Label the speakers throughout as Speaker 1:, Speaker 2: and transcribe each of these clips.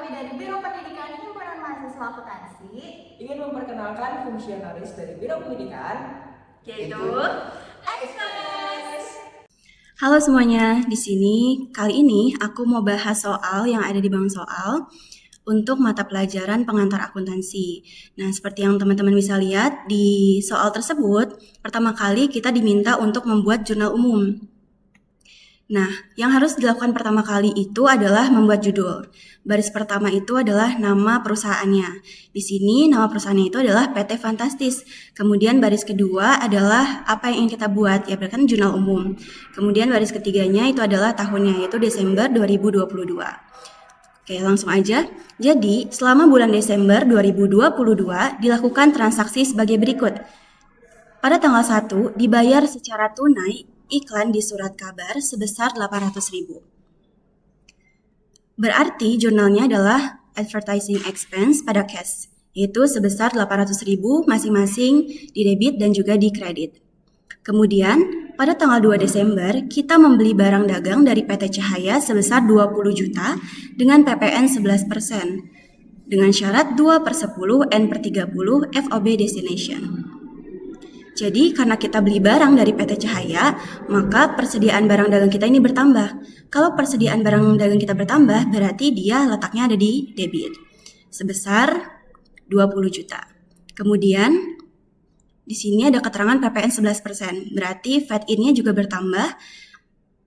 Speaker 1: kami dari Biro Pendidikan Himpunan Mahasiswa Akuntansi
Speaker 2: ingin memperkenalkan fungsionaris dari Biro Pendidikan,
Speaker 1: yaitu Express.
Speaker 3: Halo semuanya, di sini kali ini aku mau bahas soal yang ada di bank soal untuk mata pelajaran pengantar akuntansi. Nah, seperti yang teman-teman bisa lihat di soal tersebut, pertama kali kita diminta untuk membuat jurnal umum. Nah, yang harus dilakukan pertama kali itu adalah membuat judul. Baris pertama itu adalah nama perusahaannya. Di sini nama perusahaannya itu adalah PT Fantastis. Kemudian baris kedua adalah apa yang ingin kita buat, ya berarti kan jurnal umum. Kemudian baris ketiganya itu adalah tahunnya, yaitu Desember 2022. Oke, langsung aja. Jadi, selama bulan Desember 2022 dilakukan transaksi sebagai berikut. Pada tanggal 1 dibayar secara tunai iklan di surat kabar sebesar 800.000. Berarti jurnalnya adalah advertising expense pada cash, yaitu sebesar 800.000 masing-masing di debit dan juga di kredit. Kemudian, pada tanggal 2 Desember, kita membeli barang dagang dari PT Cahaya sebesar 20 juta dengan PPN 11%, dengan syarat 2/10 N/30 FOB destination. Jadi, karena kita beli barang dari PT Cahaya, maka persediaan barang dagang kita ini bertambah. Kalau persediaan barang dagang kita bertambah, berarti dia letaknya ada di debit, sebesar 20 juta. Kemudian, di sini ada keterangan PPN 11%, berarti VAT in-nya juga bertambah,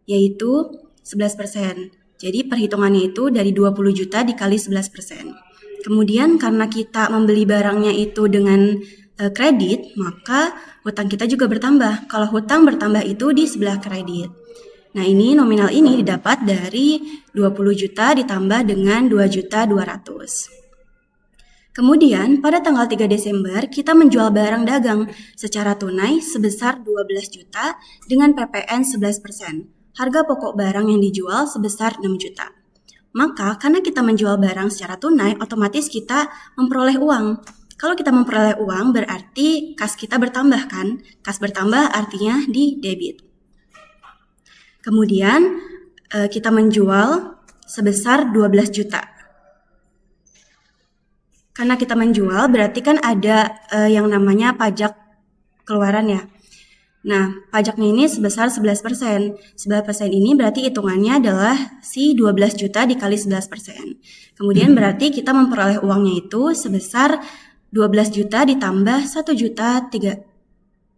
Speaker 3: yaitu 11%. Jadi, perhitungannya itu dari 20 juta dikali 11%. Kemudian, karena kita membeli barangnya itu dengan kredit, maka hutang kita juga bertambah. Kalau hutang bertambah itu di sebelah kredit. Nah, ini nominal ini didapat dari 20 juta ditambah dengan 2.200.000. Kemudian, pada tanggal 3 Desember, kita menjual barang dagang secara tunai sebesar 12 juta dengan PPN 11%. Harga pokok barang yang dijual sebesar 6 juta. Maka, karena kita menjual barang secara tunai, otomatis kita memperoleh uang. Kalau kita memperoleh uang, berarti kas kita bertambah kan? Kas bertambah artinya di debit. Kemudian, kita menjual sebesar 12 juta. Karena kita menjual, berarti kan ada yang namanya pajak keluaran ya. Nah, pajaknya ini sebesar 11%. 11% ini berarti hitungannya adalah si 12 juta dikali 11%. Kemudian berarti kita memperoleh uangnya itu sebesar 12 juta ditambah 1.320.000.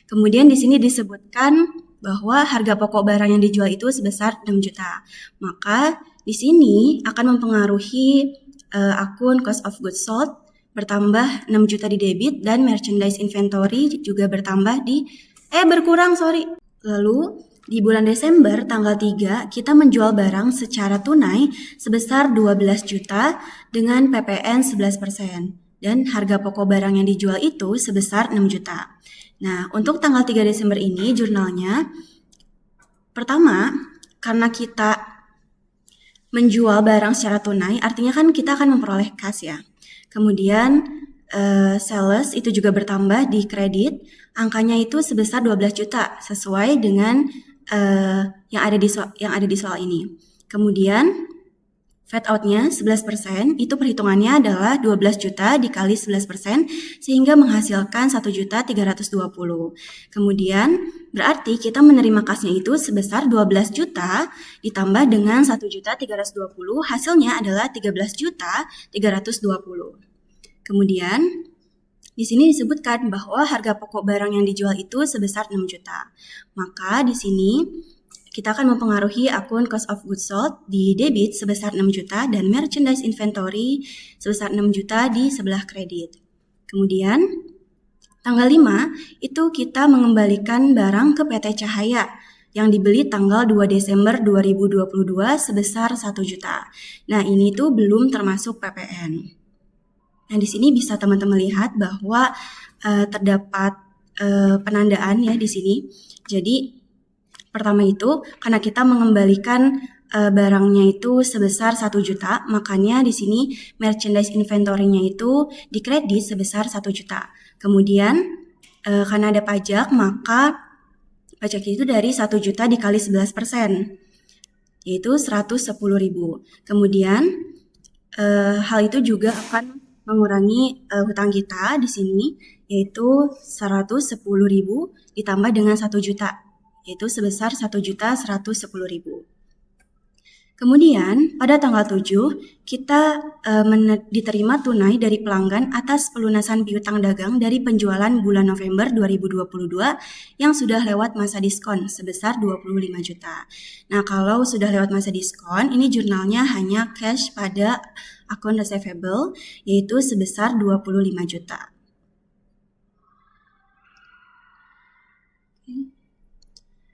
Speaker 3: Kemudian di sini disebutkan bahwa harga pokok barang yang dijual itu sebesar 6 juta. Maka di sini akan mempengaruhi akun cost of goods sold bertambah 6 juta di debit dan merchandise inventory juga bertambah berkurang. Lalu di bulan Desember tanggal 3 kita menjual barang secara tunai sebesar 12 juta dengan PPN 11% dan harga pokok barang yang dijual itu sebesar 6 juta. Nah, untuk tanggal 3 Desember ini jurnalnya pertama, karena kita menjual barang secara tunai artinya kan kita akan memperoleh kas ya. Kemudian sales itu juga bertambah di kredit, angkanya itu sebesar 12 juta sesuai dengan yang ada di soal ini. Kemudian VAT out-nya 11%, itu perhitungannya adalah 12 juta dikali 11% sehingga menghasilkan 1.320.000. Kemudian berarti kita menerima kasnya itu sebesar 12 juta ditambah dengan 1.320.000, hasilnya adalah 13.320.000. Kemudian di sini disebutkan bahwa harga pokok barang yang dijual itu sebesar 6 juta. Maka di sini kita akan mempengaruhi akun cost of goods sold di debit sebesar 6 juta dan merchandise inventory sebesar 6 juta di sebelah kredit. Kemudian tanggal 5 itu kita mengembalikan barang ke PT Cahaya yang dibeli tanggal 2 Desember 2022 sebesar 1 juta. Nah, ini tuh belum termasuk PPN. Nah, di sini bisa teman-teman lihat bahwa terdapat penandaan ya di sini. Jadi, pertama itu karena kita mengembalikan barangnya itu sebesar 1 juta, makanya di sini merchandise inventory-nya itu dikredit sebesar 1 juta. Kemudian karena ada pajak, maka pajak itu dari 1 juta dikali 11%. yaitu 110.000. Kemudian hal itu juga akan mengurangi hutang kita di sini, yaitu 110.000 ditambah dengan 1 juta, yaitu sebesar 1.110.000. Kemudian pada tanggal 7 kita diterima tunai dari pelanggan atas pelunasan piutang dagang dari penjualan bulan November 2022 yang sudah lewat masa diskon sebesar 25 juta. Nah, kalau sudah lewat masa diskon, ini jurnalnya hanya cash pada akun receivable yaitu sebesar 25 juta.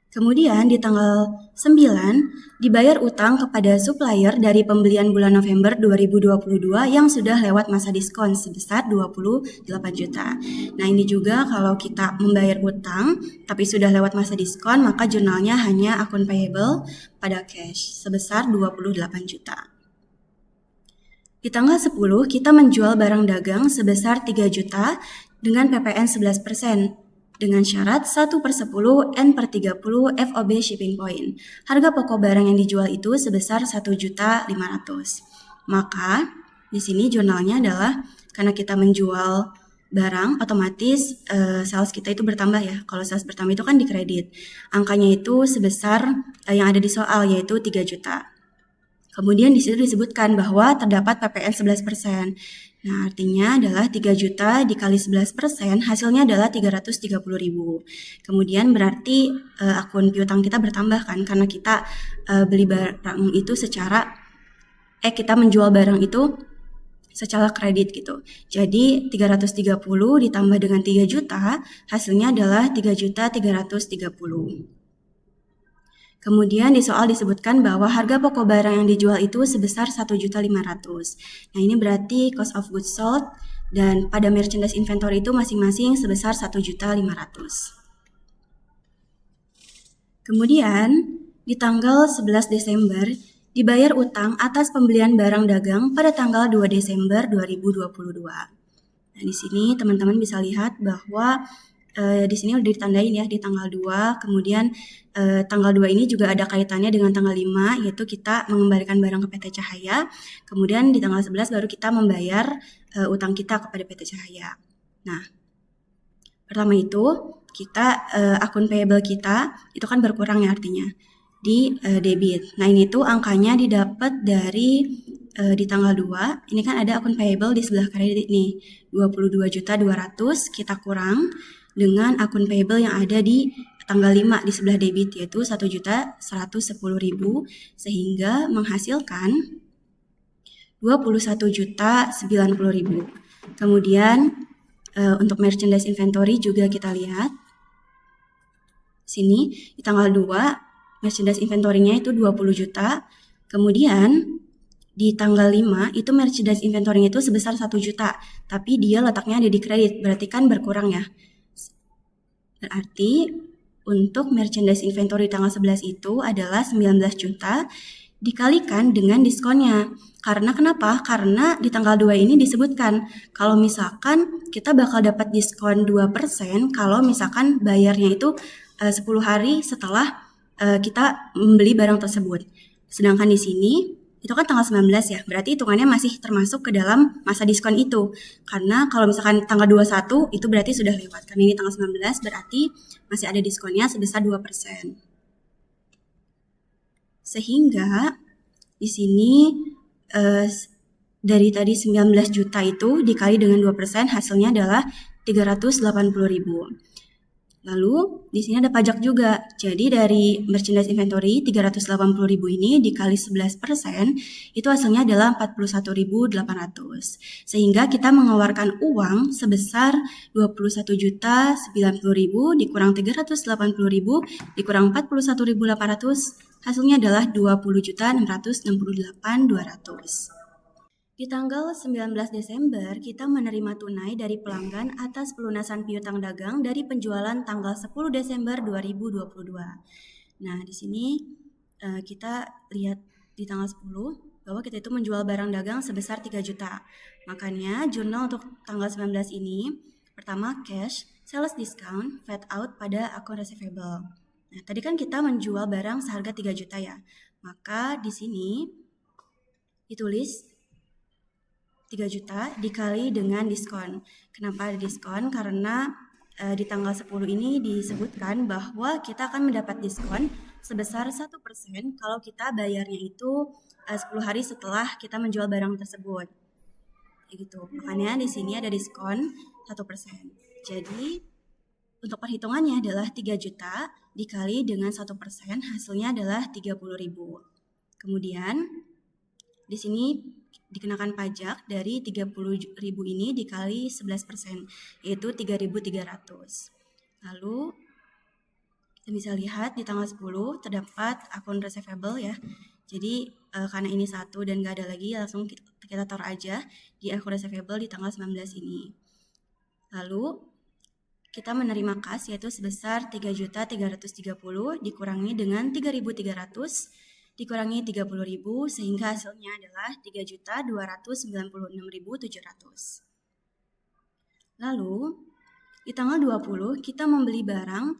Speaker 3: Kemudian di tanggal 9 dibayar utang kepada supplier dari pembelian bulan November 2022 yang sudah lewat masa diskon sebesar 28 juta. Nah, ini juga kalau kita membayar utang tapi sudah lewat masa diskon, maka jurnalnya hanya akun payable pada cash sebesar 28 juta. Di tanggal 10 kita menjual barang dagang sebesar 3 juta dengan PPN 11%. Dengan syarat 1/10 N/30 FOB shipping point. Harga pokok barang yang dijual itu sebesar 1.500.000. Maka di sini jurnalnya adalah karena kita menjual barang, otomatis sales kita itu bertambah ya. Kalau sales bertambah itu kan dikredit. Angkanya itu sebesar yang ada di soal, yaitu 3 juta. Kemudian di situ disebutkan bahwa terdapat PPN 11%. Nah, artinya adalah 3 juta dikali 11%, hasilnya adalah 330.000. Kemudian berarti akun piutang kita bertambah kan, karena kita beli barang itu kita menjual barang itu secara kredit gitu. Jadi 330 ditambah dengan 3 juta, hasilnya adalah 3.330.000. Kemudian di soal disebutkan bahwa harga pokok barang yang dijual itu sebesar 1.500.000. Nah, ini berarti cost of goods sold dan pada merchandise inventory itu masing-masing sebesar 1.500.000. Kemudian di tanggal 11 Desember dibayar utang atas pembelian barang dagang pada tanggal 2 Desember 2022. Nah, di sini teman-teman bisa lihat bahwa di sini udah ditandain ya di tanggal 2, kemudian tanggal 2 ini juga ada kaitannya dengan tanggal 5, yaitu kita mengembalikan barang ke PT Cahaya, kemudian di tanggal 11 baru kita membayar utang kita kepada PT Cahaya. Nah, pertama itu kita akun payable kita itu kan berkurang ya artinya di debit. Nah, ini tuh angkanya didapat dari di tanggal 2, ini kan ada akun payable di sebelah kredit nih, 22.200.000 kita kurang dengan akun payable yang ada di tanggal 5 di sebelah debit, yaitu 1.110.000, sehingga menghasilkan 21.090.000. Kemudian untuk merchandise inventory juga kita lihat sini di tanggal 2 merchandise inventory-nya itu 20 juta. Kemudian di tanggal 5 itu merchandise inventory-nya itu sebesar 1 juta, tapi dia letaknya ada di kredit, berarti kan berkurang ya. Berarti untuk merchandise inventory tanggal 11 itu adalah 19 juta dikalikan dengan diskonnya. Karena kenapa? Karena di tanggal 2 ini disebutkan kalau misalkan kita bakal dapat diskon 2% kalau misalkan bayarnya itu 10 hari setelah kita membeli barang tersebut. Sedangkan di sini itu kan tanggal 19 ya, berarti hitungannya masih termasuk ke dalam masa diskon itu. Karena kalau misalkan tanggal 21 itu berarti sudah lewat. Karena ini tanggal 19 berarti masih ada diskonnya sebesar 2%. Sehingga di sini dari tadi 19 juta itu dikali dengan 2% hasilnya adalah 380.000. Lalu di sini ada pajak juga. Jadi dari merchandise inventory 380.000 ini dikali 11% itu hasilnya adalah 41.800. Sehingga kita mengeluarkan uang sebesar 21.090.000 dikurang 380.000 dikurang 41.800, hasilnya adalah 20.668.200. Di tanggal 19 Desember, kita menerima tunai dari pelanggan atas pelunasan piutang dagang dari penjualan tanggal 10 Desember 2022. Nah, di sini kita lihat di tanggal 10 bahwa kita itu menjual barang dagang sebesar 3 juta. Makanya jurnal untuk tanggal 19 ini, pertama cash, sales discount, fade out pada akun receivable. Nah, tadi kan kita menjual barang seharga 3 juta ya. Maka di sini ditulis 3 juta dikali dengan diskon. Kenapa ada diskon? Karena di tanggal 10 ini disebutkan bahwa kita akan mendapat diskon sebesar 1% kalau kita bayarnya itu 10 hari setelah kita menjual barang tersebut. Gitu. Makanya di sini ada diskon 1%. Jadi untuk perhitungannya adalah 3 juta dikali dengan 1%, hasilnya adalah 30.000. Kemudian di sini dikenakan pajak dari 30.000 ini dikali 11%, yaitu 3.300. Lalu kita bisa lihat di tanggal 10 terdapat akun receivable ya. Jadi karena ini satu dan gak ada lagi, langsung kita taruh aja di akun receivable di tanggal 19 ini. Lalu kita menerima kas yaitu sebesar 3.330 dikurangi dengan 3.300 dikurangi 30.000 sehingga hasilnya adalah 3.296.700. Lalu di tanggal 20 kita membeli barang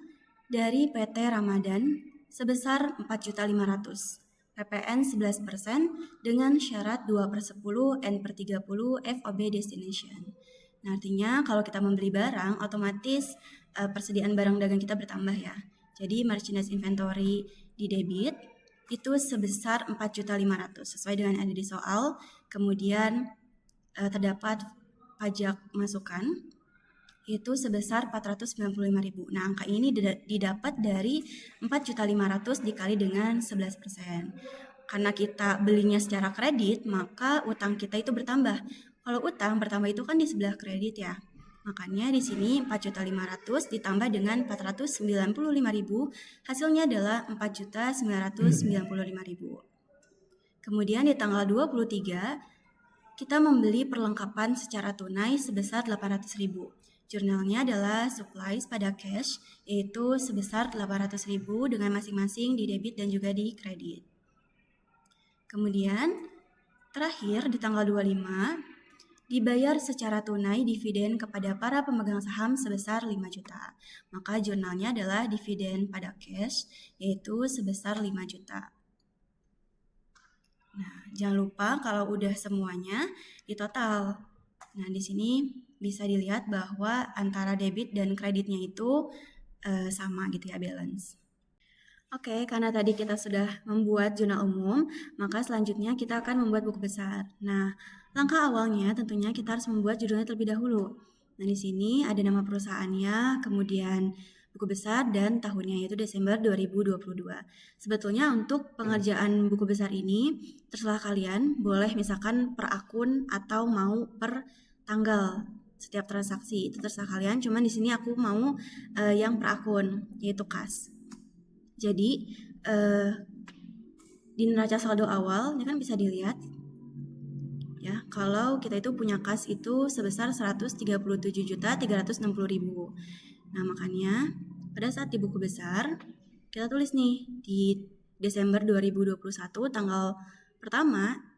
Speaker 3: dari PT Ramadan sebesar 4.500.000. PPN 11% dengan syarat 2/10 N/30 FOB destination. Nah, artinya kalau kita membeli barang, otomatis persediaan barang dagang kita bertambah ya. Jadi merchandise inventory di debit itu sebesar 4.500.000 sesuai dengan yang ada di soal. Kemudian terdapat pajak masukan itu sebesar 495.000. Nah, angka ini didapat dari 4.500.000 dikali dengan 11%. Karena kita belinya secara kredit, maka utang kita itu bertambah. Kalau utang bertambah itu kan di sebelah kredit ya. Makanya di sini 4.500.000 ditambah dengan 495.000, hasilnya adalah 4.995.000. Kemudian di tanggal 23 kita membeli perlengkapan secara tunai sebesar 800.000. Jurnalnya adalah supplies pada cash, yaitu sebesar 800.000 dengan masing-masing di debit dan juga di kredit. Kemudian terakhir di tanggal 25 dibayar secara tunai dividen kepada para pemegang saham sebesar 5 juta. Maka jurnalnya adalah dividen pada cash, yaitu sebesar 5 juta. Nah, jangan lupa kalau udah semuanya di total. Nah, di sini bisa dilihat bahwa antara debit dan kreditnya itu sama gitu ya, balance. Oke, karena tadi kita sudah membuat jurnal umum, maka selanjutnya kita akan membuat buku besar. Nah, langkah awalnya tentunya kita harus membuat judulnya terlebih dahulu. Nah, di sini ada nama perusahaannya, kemudian buku besar dan tahunnya yaitu Desember 2022. Sebetulnya untuk pengerjaan buku besar ini terserah kalian, boleh misalkan per akun atau mau per tanggal setiap transaksi, itu terserah kalian. Cuman di sini aku mau yang per akun yaitu kas. Jadi di neraca saldo awal ini kan bisa dilihat ya, kalau kita itu punya kas itu sebesar 137.360.000. Nah, makanya pada saat di buku besar kita tulis nih di Desember 2021 tanggal pertama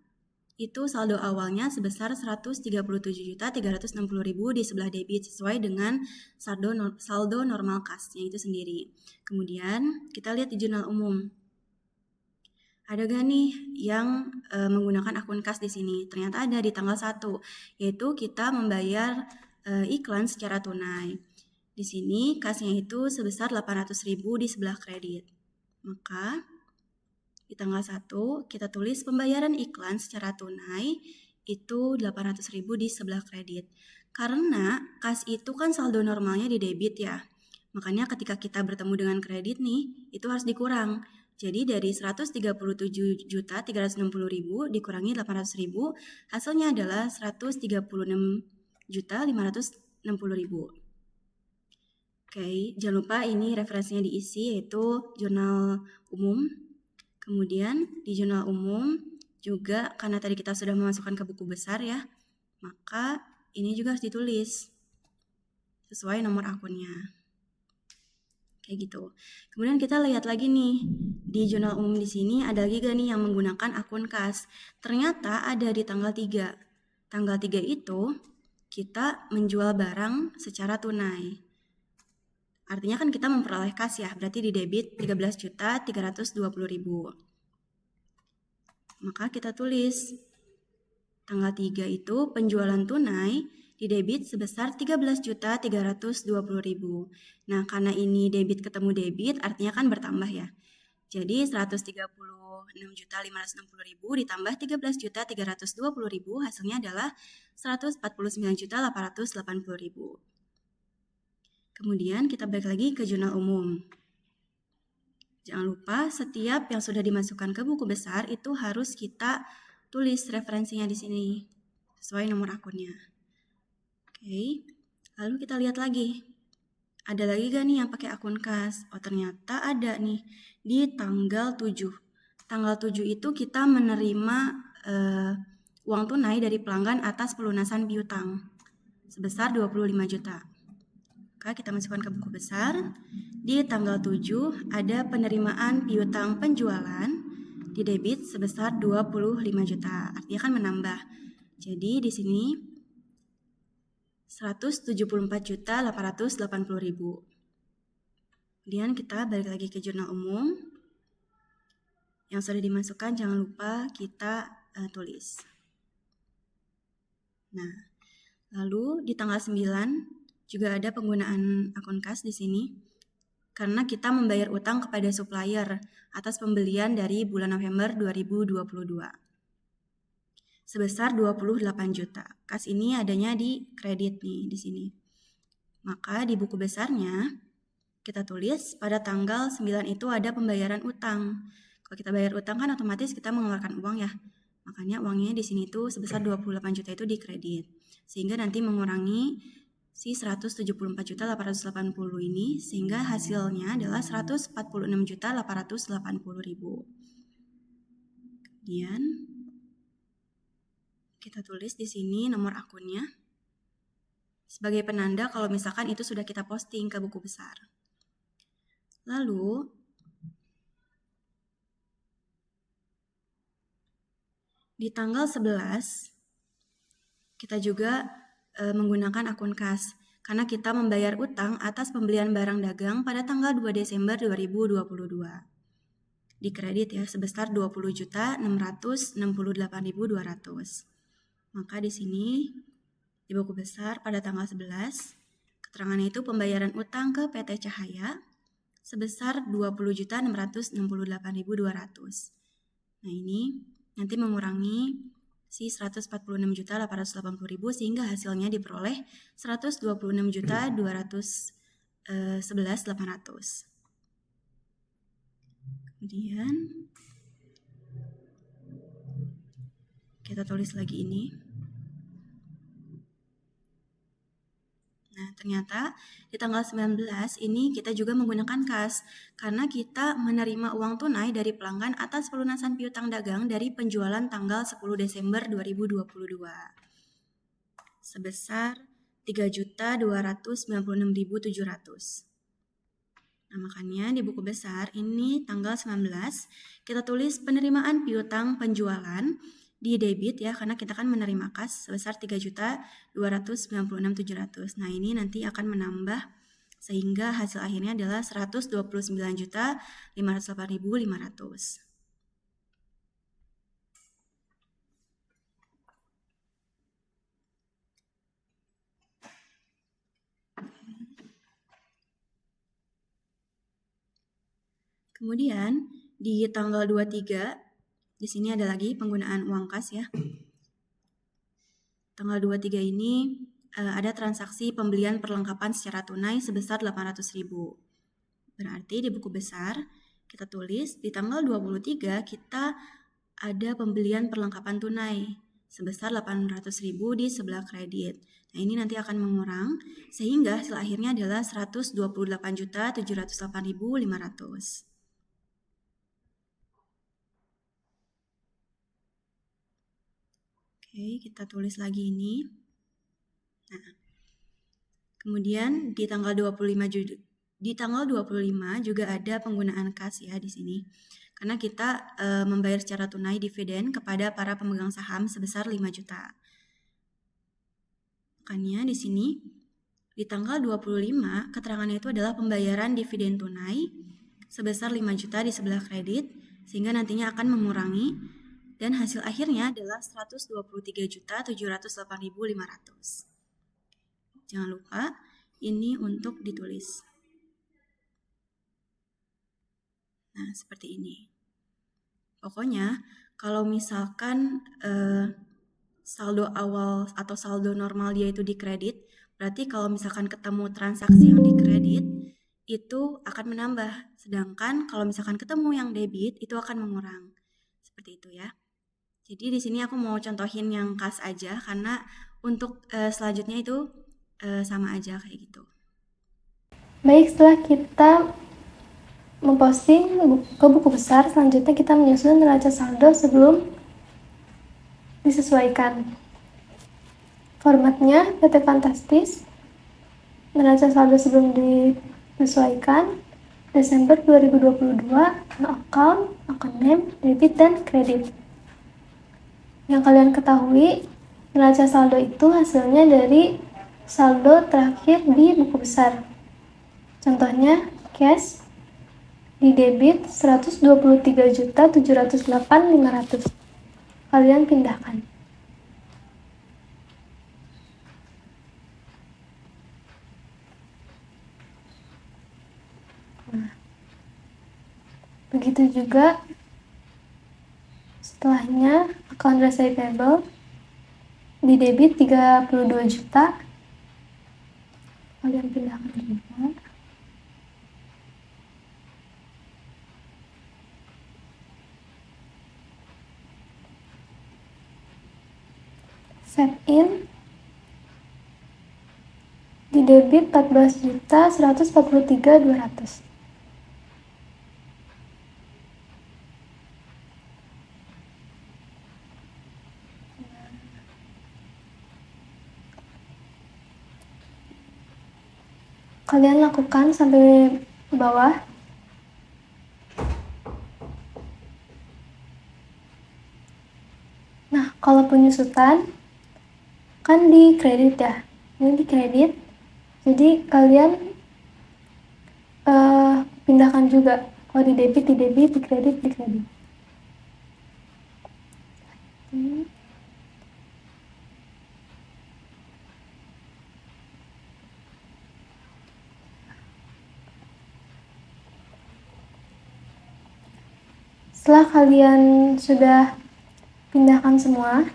Speaker 3: itu saldo awalnya sebesar 137.360.000 di sebelah debit sesuai dengan saldo normal kasnya itu sendiri. Kemudian kita lihat di jurnal umum. Ada gak nih yang menggunakan akun kas di sini? Ternyata ada di tanggal 1, yaitu kita membayar iklan secara tunai. Di sini kasnya itu sebesar 800.000 di sebelah kredit. Maka di tanggal 1 kita tulis pembayaran iklan secara tunai itu 800.000 di sebelah kredit. Karena kas itu kan saldo normalnya di debit ya. Makanya ketika kita bertemu dengan kredit nih, itu harus dikurang. Jadi dari 137.360.000 dikurangi 800.000, hasilnya adalah 136.560.000. Oke, jangan lupa ini referensinya diisi yaitu jurnal umum. Kemudian di jurnal umum juga karena tadi kita sudah memasukkan ke buku besar ya, maka ini juga harus ditulis sesuai nomor akunnya. Kayak gitu. Kemudian kita lihat lagi nih di jurnal umum di sini ada lagi gak nih yang menggunakan akun kas. Ternyata ada di tanggal 3. Tanggal 3 itu kita menjual barang secara tunai. Artinya kan kita memperoleh kas ya, berarti di debit 13.320.000. Maka kita tulis tanggal 3 itu penjualan tunai di debit sebesar 13.320.000. Nah, karena ini debit ketemu debit, artinya kan bertambah ya. Jadi 136.560.000 ditambah 13.320.000 hasilnya adalah 149.880.000. Kemudian kita balik lagi ke jurnal umum. Jangan lupa setiap yang sudah dimasukkan ke buku besar itu harus kita tulis referensinya di sini sesuai nomor akunnya. Oke, lalu kita lihat lagi. Ada lagi gak nih yang pakai akun kas? Oh, ternyata ada nih di tanggal 7. Tanggal 7 itu kita menerima uang tunai dari pelanggan atas pelunasan piutang sebesar 25 juta. Maka kita masukkan ke buku besar. Di tanggal 7 ada penerimaan piutang penjualan di debit sebesar 25 juta. Artinya kan menambah. Jadi di sini 174.880.000. Kemudian kita balik lagi ke jurnal umum. Yang sudah dimasukkan jangan lupa kita tulis. Nah, lalu di tanggal 9 juga ada penggunaan akun kas di sini karena kita membayar utang kepada supplier atas pembelian dari bulan November 2022 sebesar 28 juta. Kas ini adanya di kredit nih di sini. Maka di buku besarnya kita tulis pada tanggal 9 itu ada pembayaran utang. Kalau kita bayar utang kan otomatis kita mengeluarkan uang ya. Makanya uangnya di sini tuh sebesar 28 juta itu di kredit. Sehingga nanti mengurangi si 174.880 ini sehingga hasilnya adalah 146.880.000. Kemudian kita tulis di sini nomor akunnya sebagai penanda kalau misalkan itu sudah kita posting ke buku besar. Lalu di tanggal 11 kita juga menggunakan akun kas karena kita membayar utang atas pembelian barang dagang pada tanggal 2 Desember 2022. Di kredit ya sebesar 20.668.200. Maka di sini di buku besar pada tanggal 11 keterangannya itu pembayaran utang ke PT Cahaya sebesar 20.668.200. Nah, ini nanti mengurangi si 146.880.000 sehingga hasilnya diperoleh 126.211.800. Kemudian kita tulis lagi ini. Nah, ternyata di tanggal 19 ini kita juga menggunakan kas karena kita menerima uang tunai dari pelanggan atas pelunasan piutang dagang dari penjualan tanggal 10 Desember 2022 sebesar 3.296.700. Nah, makanya di buku besar ini tanggal 19 kita tulis penerimaan piutang penjualan di debit ya karena kita kan menerima kas sebesar 3.296.700. Nah, ini nanti akan menambah sehingga hasil akhirnya adalah 129.508.500. Kemudian di tanggal 23 di sini ada lagi penggunaan uang kas ya. Tanggal 23 ini ada transaksi pembelian perlengkapan secara tunai sebesar 800.000. Berarti di buku besar kita tulis di tanggal 23 kita ada pembelian perlengkapan tunai sebesar 800.000 di sebelah kredit. Nah, ini nanti akan mengurang sehingga hasil akhirnya adalah 128.708.500. Oke, kita tulis lagi ini. Nah, kemudian di tanggal 25 juga ada penggunaan kas ya di sini. Karena kita membayar secara tunai dividen kepada para pemegang saham sebesar 5 juta. Makanya di sini Di tanggal 25, keterangannya itu adalah pembayaran dividen tunai sebesar 5 juta di sebelah kredit, sehingga nantinya akan mengurangi, dan hasil akhirnya adalah 123.708.500. Jangan lupa, ini untuk ditulis. Nah, seperti ini. Pokoknya, kalau misalkan saldo awal atau saldo normal dia itu dikredit, berarti kalau misalkan ketemu transaksi yang dikredit, itu akan menambah. Sedangkan kalau misalkan ketemu yang debit, itu akan mengurang. Seperti itu ya. Jadi di sini aku mau contohin yang kas aja, karena untuk selanjutnya itu sama aja kayak gitu.
Speaker 4: Baik, setelah kita memposting ke buku besar, selanjutnya kita menyusun neraca saldo sebelum disesuaikan. Formatnya PT Fantastis, neraca saldo sebelum disesuaikan, Desember 2022, account name, debit, dan kredit. Yang kalian ketahui, neraca saldo itu hasilnya dari saldo terakhir di buku besar. Contohnya, cash di debit 123.708.500. Kalian pindahkan. Nah, begitu juga setelahnya account receivable di debit 32 juta. Kalian pindahkan juga. Set in di debit 14.143.200. Kalian lakukan sampai bawah. Nah, kalau penyusutan kan di kredit ya, ini di kredit, jadi kalian pindahkan juga. Kalau di debit, di kredit, di kredit. Setelah kalian sudah pindahkan semua,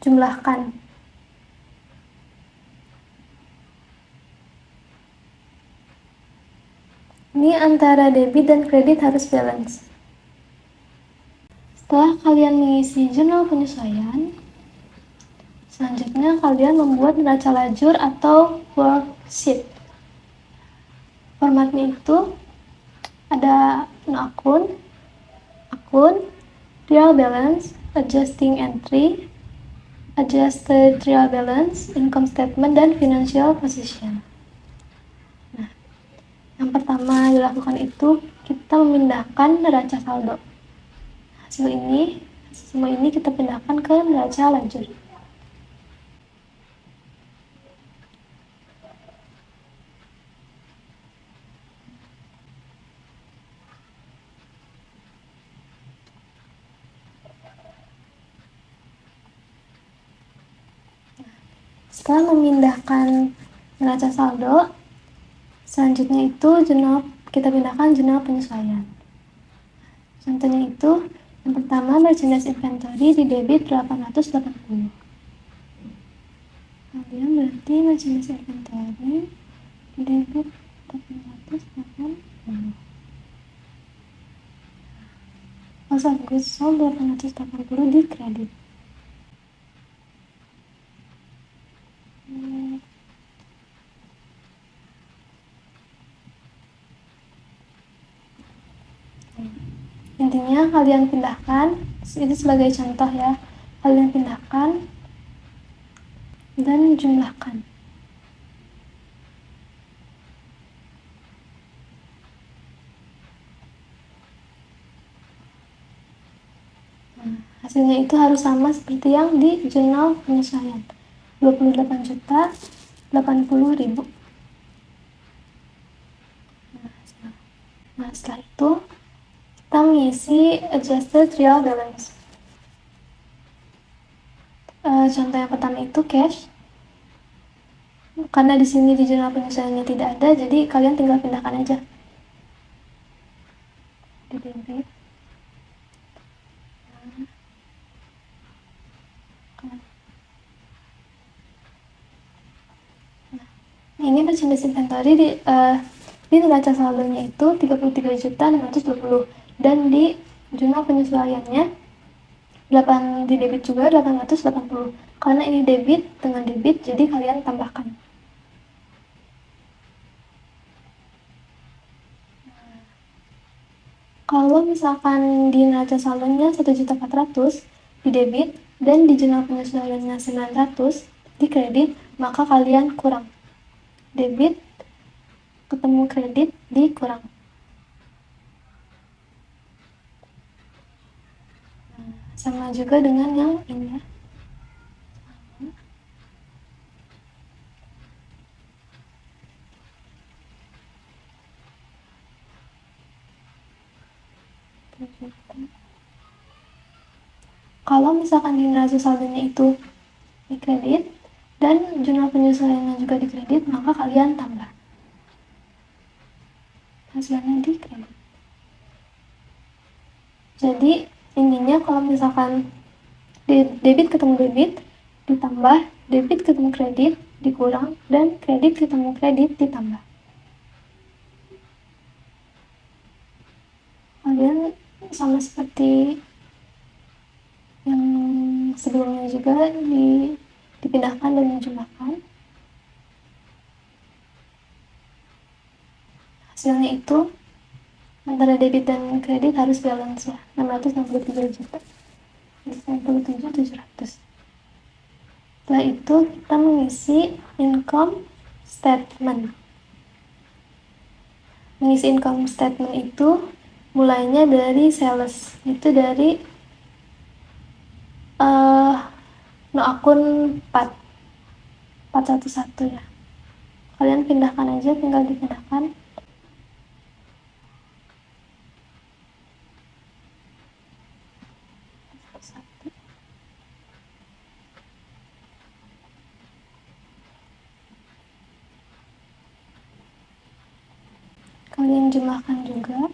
Speaker 4: jumlahkan. Ini antara debit dan kredit harus balance. Setelah kalian mengisi jurnal penyesuaian, selanjutnya kalian membuat neraca lajur atau worksheet. Formatnya itu ada akun, trial balance, adjusting entry, adjusted trial balance, income statement, dan financial position. Nah, yang pertama dilakukan itu kita memindahkan neraca saldo. Semua ini kita pindahkan ke neraca lajur. Setelah memindahkan neraca saldo, selanjutnya itu kita pindahkan jurnal penyesuaian. Contohnya itu, yang pertama merchandise inventory di debit 880. Kemudian berarti merchandise inventory di debit 880. Cost of goods sold 880 di kredit. Intinya kalian pindahkan, ini sebagai contoh ya, kalian pindahkan dan jumlahkan. Hasilnya itu harus sama seperti yang di jurnal penyesuaian. 28 juta 80.000. Nah, setelah itu kita mengisi adjusted trial balance. Contoh yang pertama itu cash. Karena di sini di jurnal penyesuaiannya tidak ada, jadi kalian tinggal pindahkan aja di debit. Ini merchandise inventory di neraca saldonya itu 33.620 dan di jurnal penyesuaiannya di debit juga 880. Karena ini debit dengan debit, jadi kalian tambahkan. Kalau misalkan di neraca saldonya 1.400.000 di debit dan di jurnal penyesuaiannya 900 di kredit, maka kalian kurang. Debit ketemu kredit dikurang. Sama juga dengan yang ini ya. Kalau misalkan di neraca saldonya itu di kredit dan jurnal penyesuaiannya juga di kredit, maka kalian tambah. Hasilnya di kredit. Jadi intinya kalau misalkan debit ketemu debit ditambah, debit ketemu kredit dikurang, dan kredit ketemu kredit ditambah. Kalian sama seperti yang sebelumnya juga dipindahkan dan menjumlahkan. Hasilnya itu antara debit dan kredit harus balance ya, 663 juta. 97.700. Setelah itu kita mengisi income statement. Mengisi income statement itu mulainya dari sales, itu dari no akun 411 ya. Kalian pindahkan aja, tinggal dipindahkan. Kalian jumlahkan juga.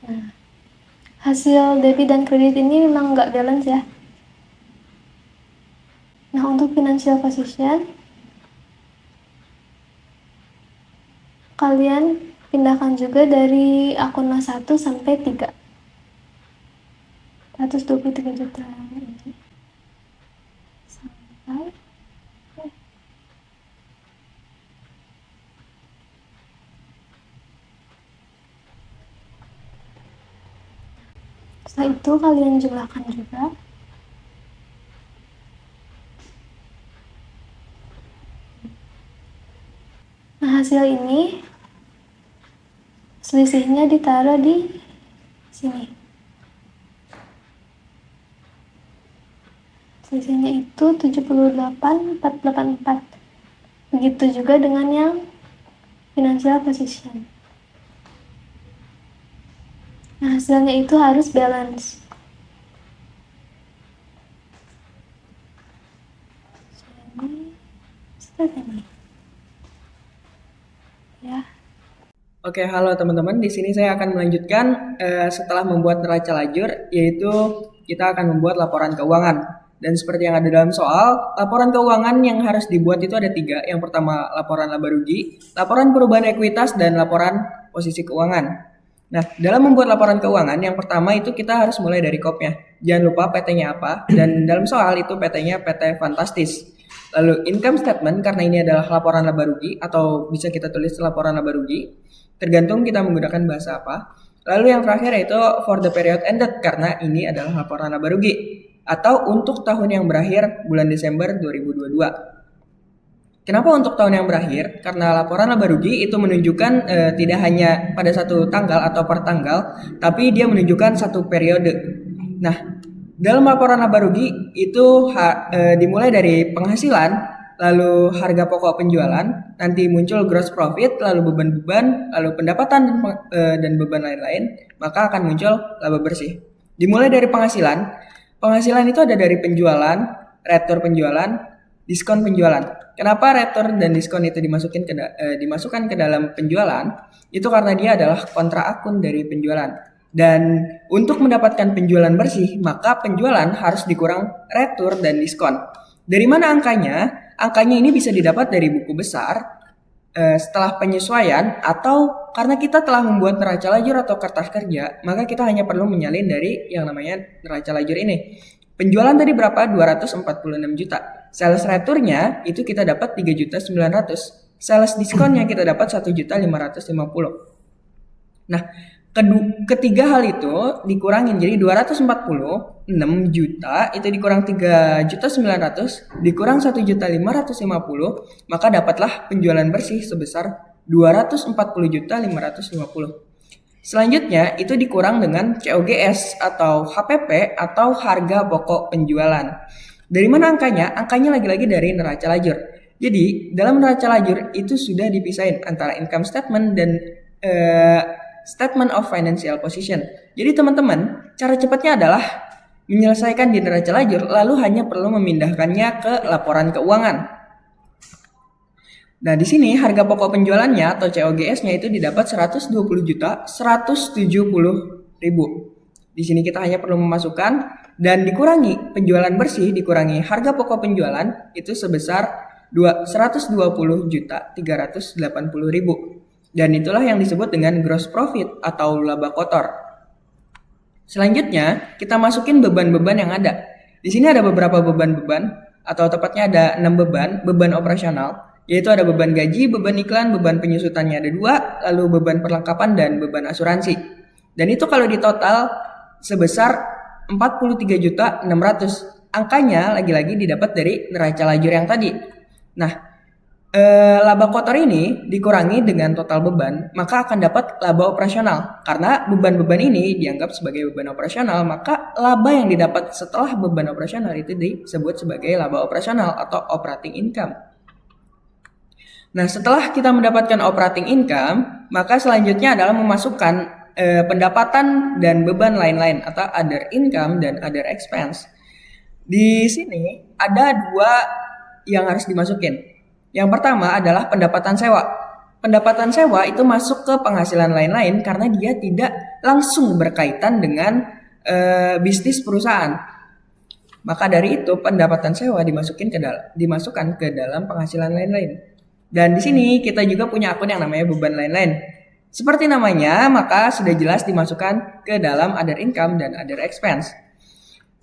Speaker 4: Nah, hasil debit dan kredit ini memang nggak balance ya. Nah, untuk financial position, kalian pindahkan juga dari akun 1 sampai 3. 123 juta ini. Sampai setelah itu kalian jumlahkan juga. Nah, hasil ini selisihnya ditaruh di sini. Selisihnya itu 78.484. Begitu juga dengan yang financial position. Nah, hasilnya itu harus balance. Jadi, seperti ini. Ya.
Speaker 2: Oke, halo teman-teman. Di sini saya akan melanjutkan setelah membuat neraca lajur, yaitu kita akan membuat laporan keuangan. Dan seperti yang ada dalam soal, laporan keuangan yang harus dibuat itu ada 3. Yang pertama, laporan laba rugi, laporan perubahan ekuitas, dan laporan posisi keuangan. Nah, dalam membuat laporan keuangan, yang pertama itu kita harus mulai dari kopnya. Jangan lupa PT-nya apa, dan dalam soal itu PT-nya PT Fantastis. Lalu income statement, karena ini adalah laporan laba rugi, atau bisa kita tulis laporan laba rugi, tergantung kita menggunakan bahasa apa. Lalu yang terakhir yaitu for the period ended, karena ini adalah laporan laba rugi, atau untuk tahun yang berakhir bulan Desember 2022. Kenapa untuk tahun yang berakhir? Karena laporan laba rugi itu menunjukkan tidak hanya pada satu tanggal atau per tanggal, tapi dia menunjukkan satu periode. Nah, Dalam laporan laba rugi itu dimulai dari penghasilan, lalu harga pokok penjualan, nanti muncul gross profit, lalu beban-beban, lalu pendapatan dan beban lain-lain, maka akan muncul laba bersih. Dimulai dari penghasilan. Penghasilan itu ada dari penjualan, retur penjualan, diskon penjualan. Kenapa retur dan diskon itu dimasukkan ke dalam penjualan? Itu karena dia adalah kontra akun dari penjualan. Dan untuk mendapatkan penjualan bersih, maka penjualan harus dikurang retur dan diskon. Dari mana angkanya? Angkanya ini bisa didapat dari buku besar, setelah penyesuaian, atau karena kita telah membuat neraca lajur atau kertas kerja, maka kita hanya perlu menyalin dari yang namanya neraca lajur ini. Penjualan tadi berapa? 246 juta. Sales returnya itu kita dapat 3.900.000. Sales diskonnya kita dapat 1.550.000. Nah, ketiga hal itu dikurangin jadi 246 juta itu dikurang 3.900.000 dikurang 1.550.000, maka dapatlah penjualan bersih sebesar 240.550.000. Selanjutnya itu dikurang dengan COGS atau HPP atau harga pokok penjualan. Dari mana angkanya? Angkanya lagi-lagi dari neraca lajur. Jadi dalam neraca lajur itu sudah dipisahin antara income statement dan statement of financial position. Jadi teman-teman, cara cepatnya adalah menyelesaikan di neraca lajur lalu hanya perlu memindahkannya ke laporan keuangan. Nah, di sini harga pokok penjualannya atau COGS-nya itu didapat 120.170.000. Di sini kita hanya perlu memasukkan dan dikurangi penjualan bersih dikurangi harga pokok penjualan itu sebesar 120.380.000. Dan itulah yang disebut dengan gross profit atau laba kotor. Selanjutnya, kita masukin beban-beban yang ada. Di sini ada beberapa beban-beban, atau tepatnya ada 6 beban operasional, yaitu ada beban gaji, beban iklan, beban penyusutannya ada 2, lalu beban perlengkapan dan beban asuransi. Dan itu kalau di total sebesar 43.600.000. Angkanya lagi-lagi didapat dari neraca lajur yang tadi. Nah, laba kotor ini dikurangi dengan total beban, maka akan dapat laba operasional. Karena beban-beban ini dianggap sebagai beban operasional, maka laba yang didapat setelah beban operasional itu disebut sebagai laba operasional atau operating income. Nah, setelah kita mendapatkan operating income, maka selanjutnya adalah memasukkan pendapatan dan beban lain-lain atau other income dan other expense. Di sini ada 2 yang harus dimasukin. Yang pertama adalah pendapatan sewa. Pendapatan sewa itu masuk ke penghasilan lain-lain karena dia tidak langsung berkaitan dengan bisnis perusahaan. Maka dari itu pendapatan sewa dimasukkan ke dalam penghasilan lain-lain. Dan di sini kita juga punya akun yang namanya beban lain-lain. Seperti namanya, maka sudah jelas dimasukkan ke dalam other income dan other expense.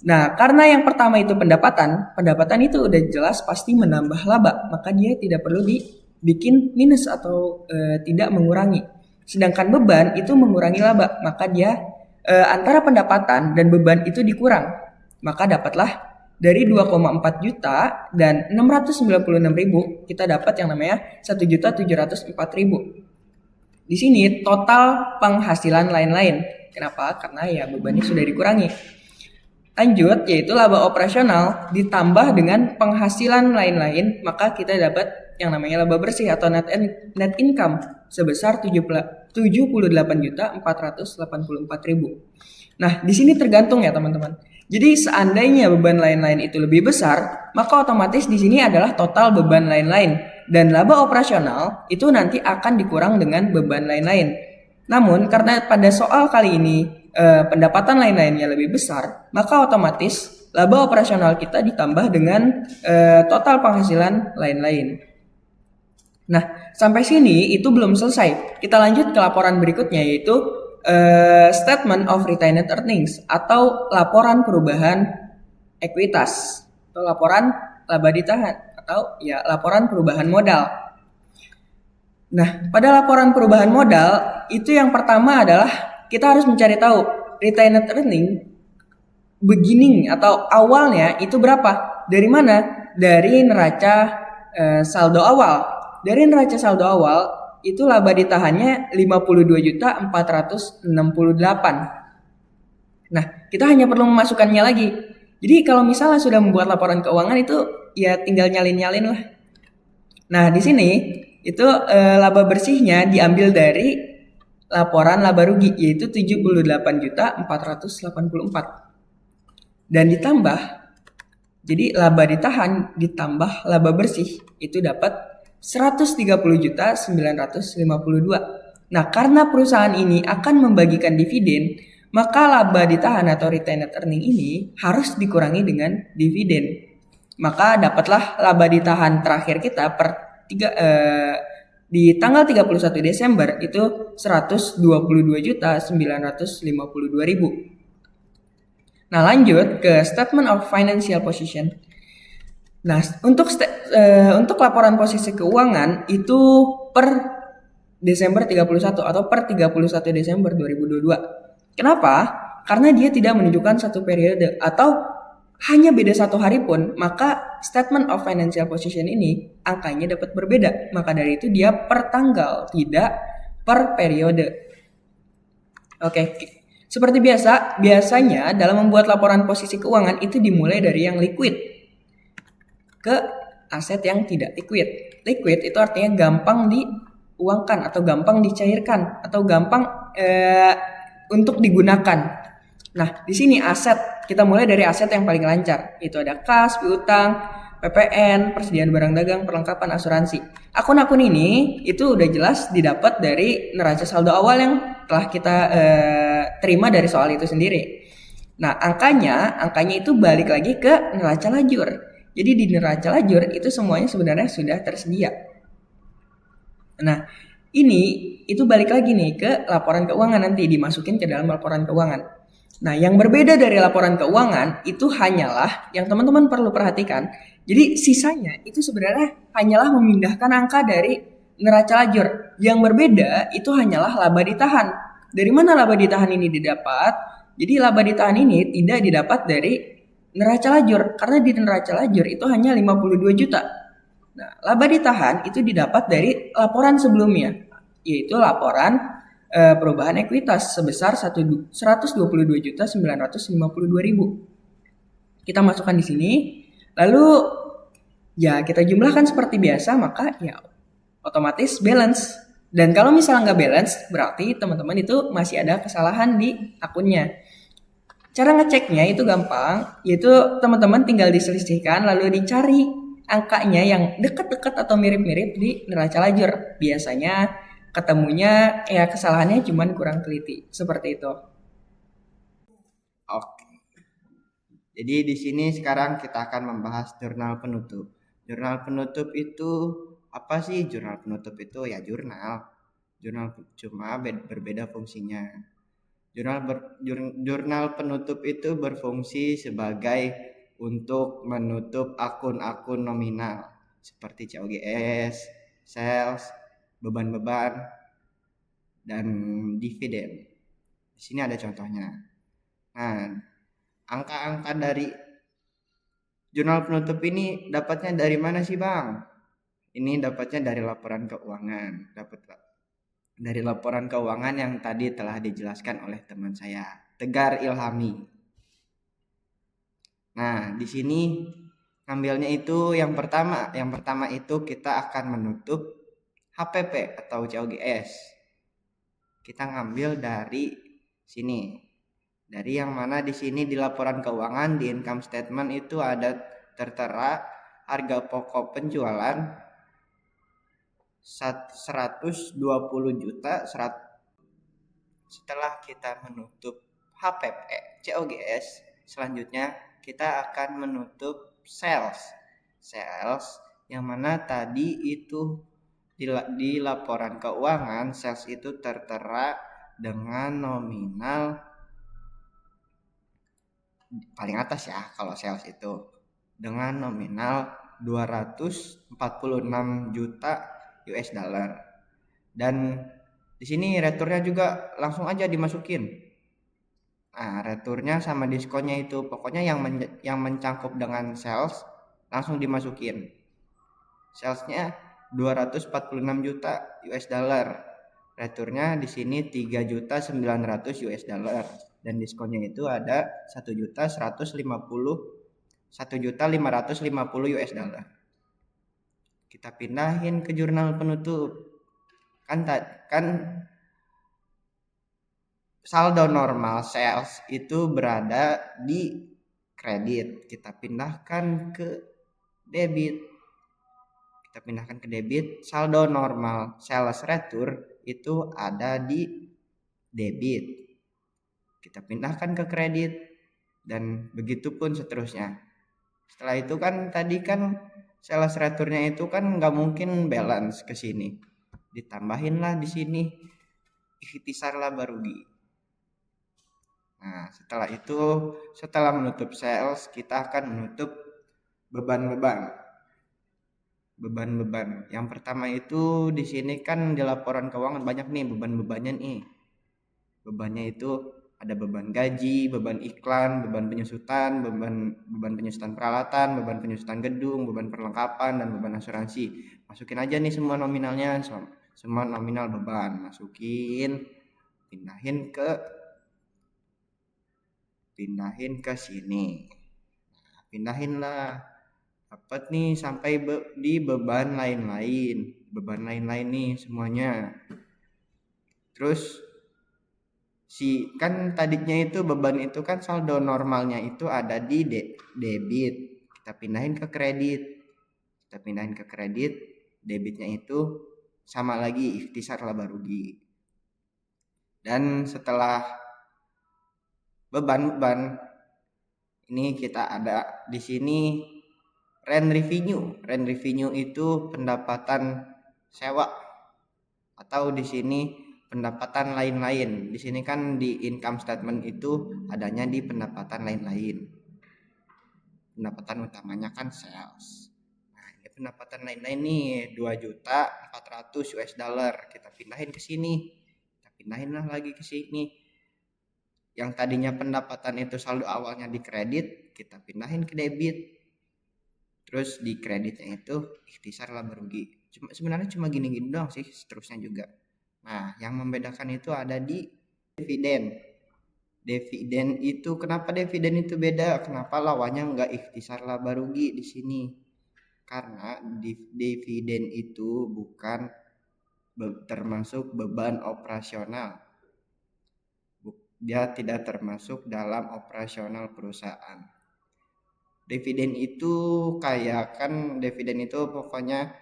Speaker 2: Nah, karena yang pertama itu pendapatan itu udah jelas pasti menambah laba, maka dia tidak perlu dibikin minus atau tidak mengurangi. Sedangkan beban itu mengurangi laba, maka dia antara pendapatan dan beban itu dikurang. Maka dapatlah dari 2,4 juta dan 696.000 kita dapat yang namanya 1.704.000. Di sini total penghasilan lain-lain. Kenapa? Karena ya bebannya sudah dikurangi. Lanjut, yaitu laba operasional ditambah dengan penghasilan lain-lain, maka kita dapat yang namanya laba bersih atau net income sebesar 78.484.000. Nah, di sini tergantung ya teman-teman. Jadi seandainya beban lain-lain itu lebih besar, maka otomatis di sini adalah total beban lain-lain dan laba operasional itu nanti akan dikurang dengan beban lain-lain. Namun karena pada soal kali ini pendapatan lain-lainnya lebih besar, maka otomatis laba operasional kita ditambah dengan total penghasilan lain-lain. Nah, sampai sini itu belum selesai. Kita lanjut ke laporan berikutnya, yaitu statement of retained earnings atau laporan perubahan ekuitas atau laporan laba ditahan atau ya laporan perubahan modal. Nah, pada laporan perubahan modal itu yang pertama adalah kita harus mencari tahu retained earning beginning atau awalnya itu berapa. Dari mana? Dari neraca saldo awal. Dari neraca saldo awal itu laba ditahannya 52.468. Nah, kita hanya perlu memasukkannya lagi. Jadi kalau misalnya sudah membuat laporan keuangan itu ya tinggal nyalin-nyalin lah. Nah, di sini itu laba bersihnya diambil dari laporan laba rugi yaitu 78.484. Dan ditambah, jadi laba ditahan ditambah laba bersih itu dapat 130.952. Nah, karena perusahaan ini akan membagikan dividen, maka laba ditahan atau retained earning ini harus dikurangi dengan dividen. Maka dapatlah laba ditahan terakhir kita di tanggal 31 Desember itu 122.952.000. Nah, lanjut ke statement of financial position. Nah, untuk laporan posisi keuangan itu per Desember 31 atau per 31 Desember 2022. Kenapa? Karena dia tidak menunjukkan satu periode atau hanya beda 1 hari pun, maka statement of financial position ini angkanya dapat berbeda. Maka dari itu dia per tanggal, tidak per periode. Oke. Seperti biasanya dalam membuat laporan posisi keuangan itu dimulai dari yang liquid ke aset yang tidak liquid. Liquid itu artinya gampang diuangkan atau gampang dicairkan atau gampang untuk digunakan. Nah, di sini aset, kita mulai dari aset yang paling lancar. Itu ada kas, piutang, PPN, persediaan barang dagang, perlengkapan asuransi. Akun-akun ini itu udah jelas didapat dari neraca saldo awal yang telah kita terima dari soal itu sendiri. Nah, angkanya itu balik lagi ke neraca lajur. Jadi di neraca lajur itu semuanya sebenarnya sudah tersedia. Nah, itu balik lagi nih ke laporan keuangan, nanti dimasukin ke dalam laporan keuangan. Nah, yang berbeda dari laporan keuangan itu hanyalah yang teman-teman perlu perhatikan. Jadi sisanya itu sebenarnya hanyalah memindahkan angka dari neraca lajur. Yang berbeda itu hanyalah laba ditahan. Dari mana laba ditahan ini didapat? Jadi laba ditahan ini tidak didapat dari neraca lajur, karena di neraca lajur itu hanya 52 juta. Nah, laba ditahan itu didapat dari laporan sebelumnya, yaitu laporan perubahan ekuitas sebesar 122.952.000. Kita masukkan di sini, lalu ya kita jumlahkan seperti biasa, maka ya otomatis balance. Dan kalau misalnya nggak balance, berarti teman-teman itu masih ada kesalahan di akunnya. Cara ngeceknya itu gampang, yaitu teman-teman tinggal diselisihkan lalu dicari angkanya yang dekat-dekat atau mirip-mirip di neraca lajur. Biasanya ketemunya ya kesalahannya cuman kurang teliti, seperti itu.
Speaker 5: Oke. Jadi di sini sekarang kita akan membahas jurnal penutup. Jurnal penutup itu apa sih? Jurnal penutup itu ya jurnal cuma berbeda fungsinya. Jurnal penutup itu berfungsi sebagai untuk menutup akun-akun nominal seperti COGS, sales, beban-beban, dan dividen. Di sini ada contohnya. Nah, angka-angka dari jurnal penutup ini dapatnya dari mana sih, Bang? Ini dapatnya dari laporan keuangan. Dari laporan keuangan yang tadi telah dijelaskan oleh teman saya, Tegar Ilhami. Nah, di sini ngambilnya itu yang pertama itu kita akan menutup HPP atau COGS. Kita ngambil dari sini. Dari yang mana di sini di laporan keuangan di income statement itu ada tertera harga pokok penjualan 120 juta. Setelah kita menutup HPP COGS, selanjutnya kita akan menutup sales yang mana tadi itu di laporan keuangan sales itu tertera dengan nominal paling atas ya, kalau sales itu dengan nominal 246 juta US dollar. Dan di sini returnya juga langsung aja dimasukin. Nah, returnya sama diskonnya itu pokoknya yang mencangkup dengan sales langsung dimasukin. Salesnya 246 juta US dollar. Returnya di sini 3.900 US dollar. dan diskonnya itu ada 1.550 US dollar. Kita pindahin ke jurnal penutup. Kan saldo normal sales itu berada di kredit. Kita pindahkan ke debit. Saldo normal sales retur itu ada di debit. Kita pindahkan ke kredit dan begitu pun seterusnya. Setelah itu kan tadi kan sales returnya itu kan nggak mungkin balance ke sini. Ditambahinlah di sini ikhtisar laba rugi. Nah, setelah menutup sales, kita akan menutup beban-beban. Yang pertama itu di sini kan di laporan keuangan banyak nih beban-bebannya nih. Bebannya itu ada beban gaji, beban iklan, beban penyusutan, beban penyusutan peralatan, beban penyusutan gedung, beban perlengkapan, dan beban asuransi. Masukin aja nih semua nominalnya, semua nominal beban. Masukin, pindahin ke sini. Nah, pindahinlah. Dapat nih sampai di beban lain-lain. Beban lain-lain nih semuanya. Terus kan tadinya itu beban itu kan saldo normalnya itu ada di debit. Kita pindahin ke kredit. Debitnya itu sama lagi ikhtisar laba rugi. Dan setelah beban ini kita ada di sini rent revenue. Rent revenue itu pendapatan sewa atau di sini pendapatan lain-lain. Di sini kan di income statement itu adanya di pendapatan lain-lain. Pendapatan utamanya kan sales. Nah, ini pendapatan lain-lain nih 2.400.000 US dollar. Kita pindahin ke sini. Pindahinlah lagi ke sini. Yang tadinya pendapatan itu saldo awalnya di kredit, kita pindahin ke debit. Terus di kreditnya itu ikhtisar laba rugi. Sebenarnya cuma gini-gini doang sih, seterusnya juga. Nah, yang membedakan itu ada di dividen. Dividen itu kenapa dividen itu beda? Kenapa lawannya nggak ikhtisar laba rugi di sini? Karena dividen itu bukan termasuk beban operasional. Dia tidak termasuk dalam operasional perusahaan. Dividen itu pokoknya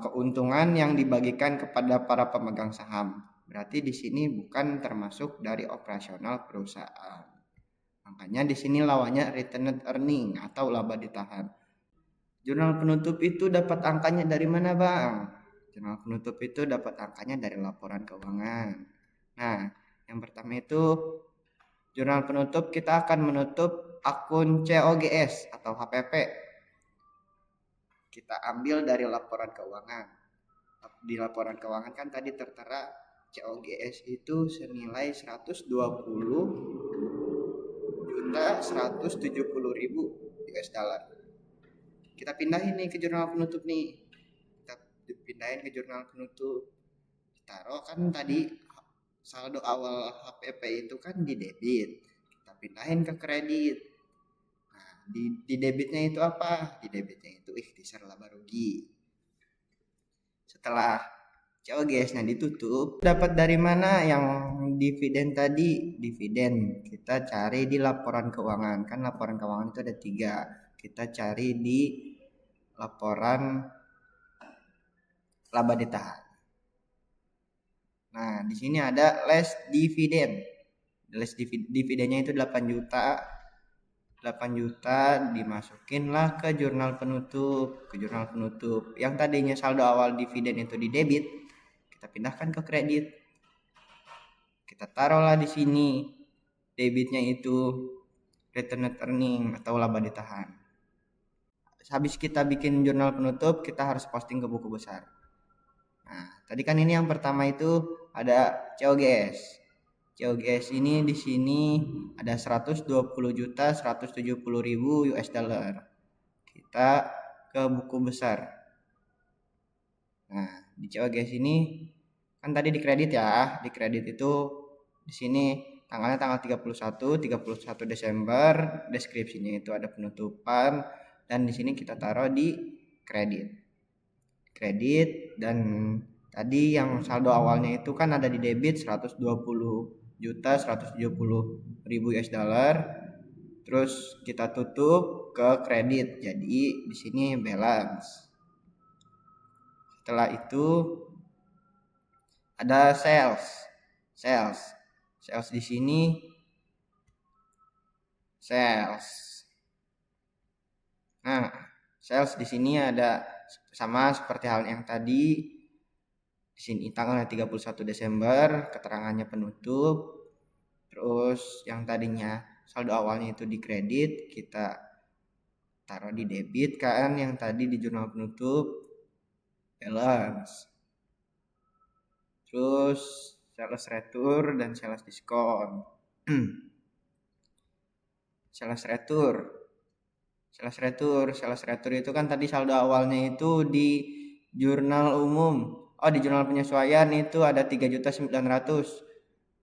Speaker 5: keuntungan yang dibagikan kepada para pemegang saham. Berarti di sini bukan termasuk dari operasional perusahaan. Makanya di sini lawannya retained earning atau laba ditahan. Jurnal penutup itu dapat angkanya dari mana, Bang? Jurnal penutup itu dapat angkanya dari laporan keuangan. Nah, yang pertama itu jurnal penutup kita akan menutup akun COGS atau HPP. Kita ambil dari laporan keuangan. Di laporan keuangan kan tadi tertera COGS itu senilai 120.170.000 US dollar. Kita pindahin nih ke jurnal penutup nih. Taruh kan tadi saldo awal HPP itu kan di debit. Kita pindahin ke kredit. Di debitnya itu apa? Di debitnya itu ikhtisar laba rugi. Setelah COGS-nya ditutup, dapat dari mana yang dividen tadi? Dividen kita cari di laporan keuangan. Kan laporan keuangan itu ada 3. Kita cari di laporan laba ditahan. Nah, di sini ada less dividen. Less dividennya itu 8 juta. 8 juta dimasukinlah ke jurnal penutup. Yang tadinya saldo awal dividen itu di debit, kita pindahkan ke kredit. Kita taruhlah di sini debitnya itu retained earning atau laba ditahan. Habis kita bikin jurnal penutup, kita harus posting ke buku besar. Nah, tadi kan ini yang pertama itu ada COGS. COGS ini di sini ada 120.170.000 US dollar. Kita ke buku besar. Nah, di COGS ini kan tadi di kredit ya. Di kredit itu di sini tanggalnya tanggal 31 Desember, deskripsinya itu ada penutupan, dan di sini kita taruh di kredit. Dan tadi yang saldo awalnya itu kan ada di debit 120.170.000 US dollar, terus kita tutup ke kredit, jadi di sini balance. Setelah itu ada sales di sini, nah sales di sini ada sama seperti hal yang tadi. Di sini tanggalnya 31 Desember, keterangannya penutup. Terus yang tadinya saldo awalnya itu di kredit, kita taruh di debit kan, yang tadi di jurnal penutup balance. Terus sales retur dan sales diskon. Sales retur itu kan tadi saldo awalnya itu di jurnal umum. Di jurnal penyesuaian itu ada 3.900.000.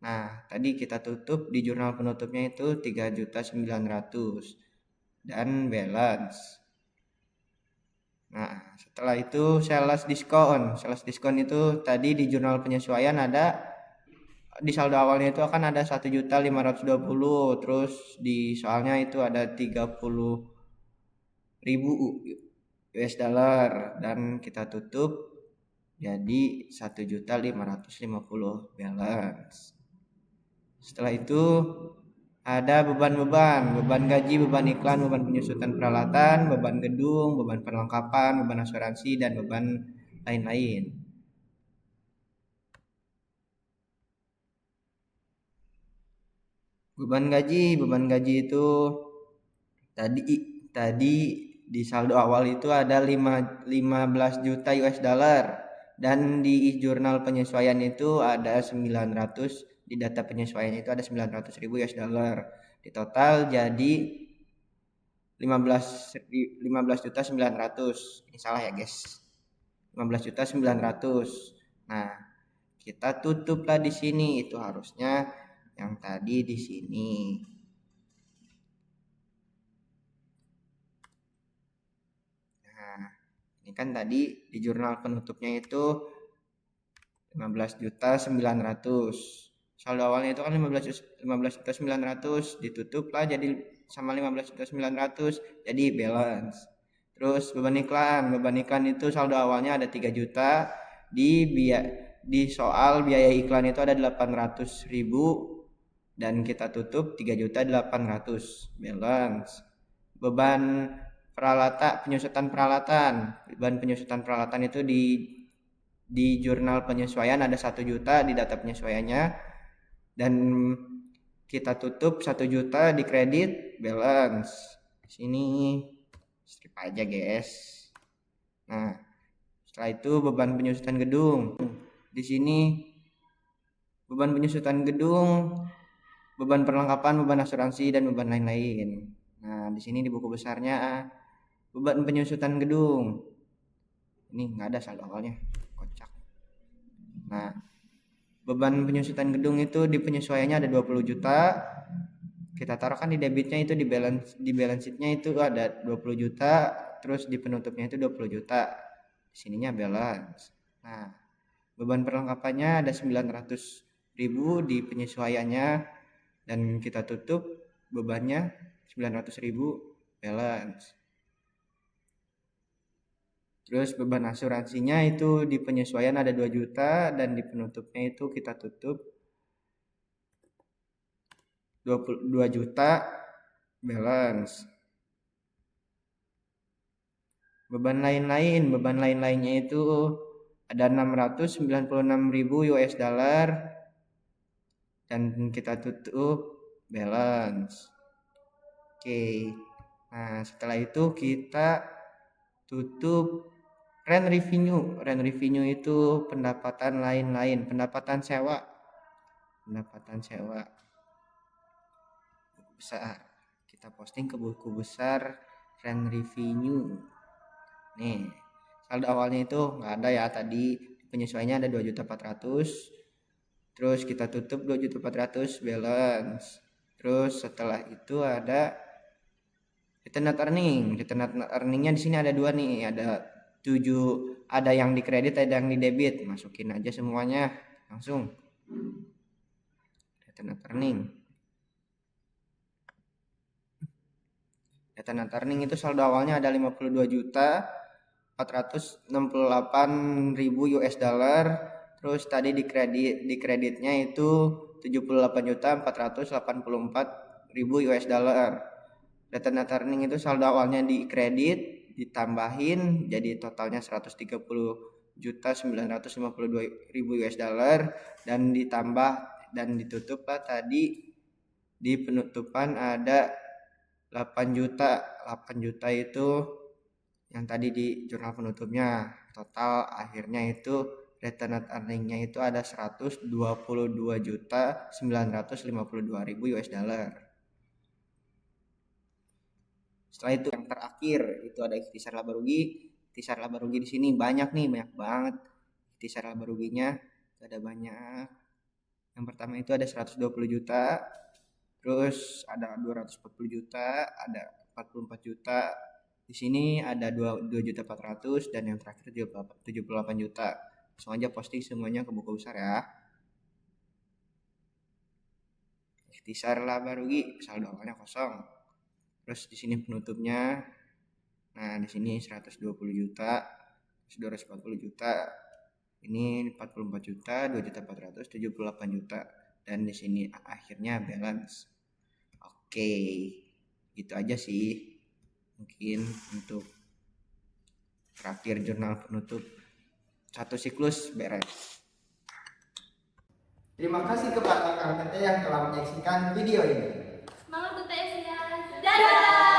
Speaker 5: Nah, tadi kita tutup di jurnal penutupnya itu 3.900.000 dan balance. Nah, setelah itu sales diskon itu tadi di jurnal penyesuaian ada, di saldo awalnya itu akan ada 1.520.000, terus di soalnya itu ada 30.000 US dollar, dan kita tutup jadi 1.550.000 balance. Setelah itu ada beban gaji, beban iklan, beban penyusutan peralatan, beban gedung, beban perlengkapan, beban asuransi, dan beban lain-lain. Beban gaji itu tadi di saldo awal itu ada 15 juta US dollar, dan di jurnal penyesuaian itu ada 900, di data penyesuaian itu ada 900.000 US dollar. Di total jadi 15.900.000. Ini salah ya guys, 15.900.000. Nah, kita tutuplah di sini, itu harusnya yang tadi di sini. Ini kan tadi di jurnal penutupnya itu 15.900.000. Saldo awalnya itu kan 15.900.000, ditutup lah jadi sama 15.900.000, jadi balance. Terus beban iklan itu saldo awalnya ada 3 juta, di soal biaya iklan itu ada 800.000, dan kita tutup 3.800.000 balance. Beban penyusutan peralatan itu di jurnal penyesuaian ada 1 juta di data penyesuaiannya, dan kita tutup 1 juta di kredit balance. Sini skip aja guys. Nah, setelah itu beban penyusutan gedung. Di sini beban penyusutan gedung, beban perlengkapan, beban asuransi, dan beban lain-lain. Nah, di sini di buku besarnya beban penyusutan gedung. Ini nggak ada saldo awalnya, kocak. Nah, beban penyusutan gedung itu di penyesuaiannya ada 20 juta. Kita taruhkan di debitnya itu di balance sheet-nya itu ada 20 juta, terus di penutupnya itu 20 juta. Di sininya balance. Nah, beban perlengkapannya ada 900.000 di penyesuaiannya, dan kita tutup bebannya 900.000 balance. Terus beban asuransinya itu di penyesuaian ada 2 juta, dan di penutupnya itu kita tutup 22 juta balance. Beban lain-lainnya itu ada 696.000 US dollar, dan kita tutup balance. Oke. Nah, setelah itu kita tutup rent revenue itu pendapatan lain-lain, pendapatan sewa besar. Kita posting ke buku besar rent revenue. Nih, saldo awalnya itu nggak ada ya, tadi penyesuaiannya ada 2.400.000. Terus kita tutup 2.400.000 balance. Terus setelah itu ada return net earning. Return net earningnya di sini ada dua nih, ada 7, ada yang di kredit, ada yang di debit. Masukin aja semuanya langsung. Return net earning. Return net earning itu saldo awalnya ada 52.468.000 US dollar. Terus tadi di kreditnya itu 78.484.000 US dollar. Return net earning itu saldo awalnya di kredit ditambahin jadi totalnya 130.952.000 US dollar dan ditambah dan ditutup lah tadi di penutupan ada 8 juta. 8 juta itu yang tadi di jurnal penutupnya. Total akhirnya itu return net earningnya itu ada 122.952.000 US dollar. Setelah itu yang terakhir itu ada ikhtisar laba rugi. Ikhtisar laba rugi di sini banyak nih, banyak banget. Ikhtisar laba ruginya ada banyak. Yang pertama itu ada 120 juta, terus ada 240 juta, ada 44 juta. Di sini ada 2.400.000 dan yang terakhir 78 juta. Langsung aja posting semuanya ke buku besar ya. Ikhtisar laba rugi, saldo awalnya kosong. Terus di sini penutupnya. Nah, di sini 120 juta, 240 juta. Ini 44 juta, 2.478 juta dan di sini akhirnya balance. Oke. Gitu aja sih. Mungkin untuk terakhir jurnal penutup satu siklus beres. Terima kasih kepada rekan-rekan yang telah menyaksikan video ini.
Speaker 1: Semangat UTS ya. Dadah!